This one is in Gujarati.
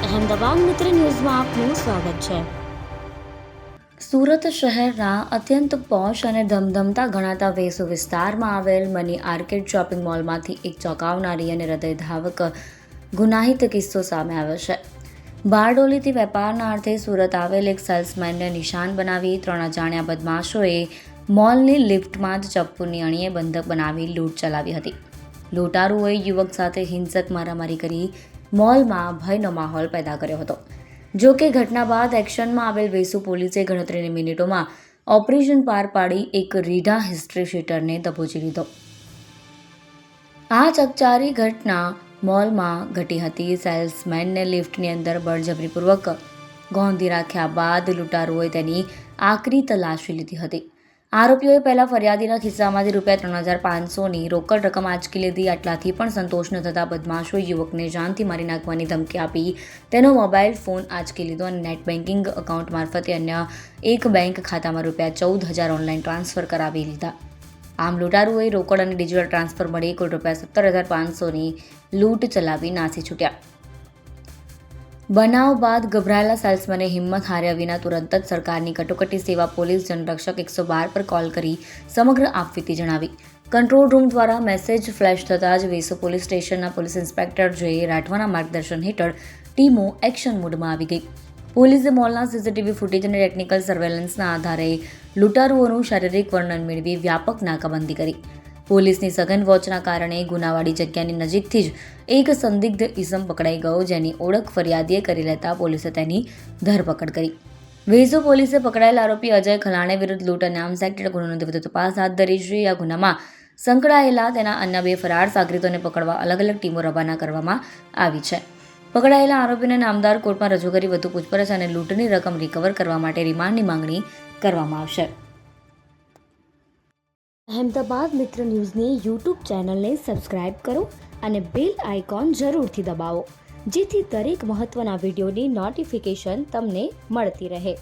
અહેમદાબાદ મિત્ર ન્યૂઝમાં આપનું સ્વાગત છે। સુરત શહેરના અત્યંત પોશ અને ધમધમતા ગણાતા વેસુ વિસ્તારમાં આવેલ મની આર્કેડ શોપિંગ મોલમાંથી એક ચોંકાવનારી અને હૃદયધાવક ગુનાહિત કિસ્સો સામે આવ્યો છે। બારડોલીથી વેપારના અર્થે સુરત આવેલ એક સેલ્સમેનને નિશાન બનાવી 3 અજાણ્યા બદમાશોએ મોલની લિફ્ટમાં જ ચપ્પુની અણીએ બંધક બનાવી લૂંટ ચલાવી હતી। લૂંટારુઓએ યુવક સાથે હિંસક મારામારી કરી મોલમાં ભયનો માહોલ પેદા કર્યો હતો। જો કે ઘટના બાદ એક્શનમાં આવેલ વેસુ પોલીસે ગણતરીની મિનિટોમાં ઓપરેશન પાર પાડી એક રીઢા હિસ્ટ્રી શીટરને દબોચી લીધો। આ ચકચારી ઘટના મોલમાં ઘટી હતી। સેલ્સમેનને લિફ્ટની અંદર બળજબરીપૂર્વક ગોંધી રાખ્યા બાદ લૂંટારુઓએ તેની આકરી તલાશી લીધી હતી। આરોપીઓએ પહેલા ફરિયાદીના ખિસ્સામાંથી ₹3,500ની રોકડ રકમ આંચકી લીધી। આટલાથી પણ સંતોષ ન થતા બદમાશોએ યુવકને જાનથી મારી નાખવાની ધમકી આપી તેનો મોબાઈલ ફોન આંચકી લીધો અને નેટ બેન્કિંગ એકાઉન્ટ મારફતે અન્ય એક બેંક ખાતામાં ₹14,000 ઓનલાઈન ટ્રાન્સફર કરાવી લીધા। આમ લૂંટારુઓએ રોકડ અને ડિજિટલ ટ્રાન્સફર મળી કુલ ₹17,500ની લૂંટ ચલાવી નાસી છૂટ્યા। બનાવ બાદ ગભરાયેલા સેલ્સમેને હિંમત હાર્યા વિના તુરંત જ સરકારની કટોકટી સેવા પોલીસ જનરક્ષક 112 પર કોલ કરી સમગ્ર આપવીતી જણાવી। કંટ્રોલ રૂમ દ્વારા મેસેજ ફ્લેશ થતાં જ વેસુ પોલીસ સ્ટેશનના પોલીસ ઇન્સ્પેક્ટર જે રાઠવાના માર્ગદર્શન હેઠળ ટીમો એક્શન મોડમાં આવી ગઈ। પોલીસે મોલના સીસીટીવી ફૂટેજ અને ટેકનિકલ સર્વેલન્સના આધારે લૂંટારુઓનું શારીરિક વર્ણન મેળવી વ્યાપક નાકાબંધી કરી। પોલીસની સઘન વોચના કારણે ગુનાવાળી જગ્યાની નજીકથી જ એક સંદિગ્ધ ઇસમ પકડાઈ ગયો, જેની ઓળખ ફરિયાદીએ કરી લેતા પોલીસે તેની ધરપકડ કરી। વેસુ પોલીસે પકડાયેલ આરોપી અજય ખલાણે વિરુદ્ધ લૂંટ અને આર્મ્સ એક્ટ હેઠળ ગુનો નોંધી વધુ તપાસ હાથ ધરી છે। આ ગુનામાં સંકળાયેલા તેના અન્ય 2 ફરાર સાગરીતોને પકડવા અલગ અલગ ટીમો રવાના કરવામાં આવી છે। પકડાયેલા આરોપીને નામદાર કોર્ટમાં રજૂ કરી વધુ પૂછપરછ અને લૂંટની રકમ રિકવર કરવા માટે રિમાન્ડની માંગણી કરવામાં આવશે। અહેમદાબાદ મિત્ર ન્યૂઝની યુટ્યુબ ચેનલને સબસ્ક્રાઇબ કરો અને બેલ આઇકોન જરૂરથી દબાવો, જેથી દરેક મહત્ત્વના વિડીયોની નોટિફિકેશન તમને મળતી રહે।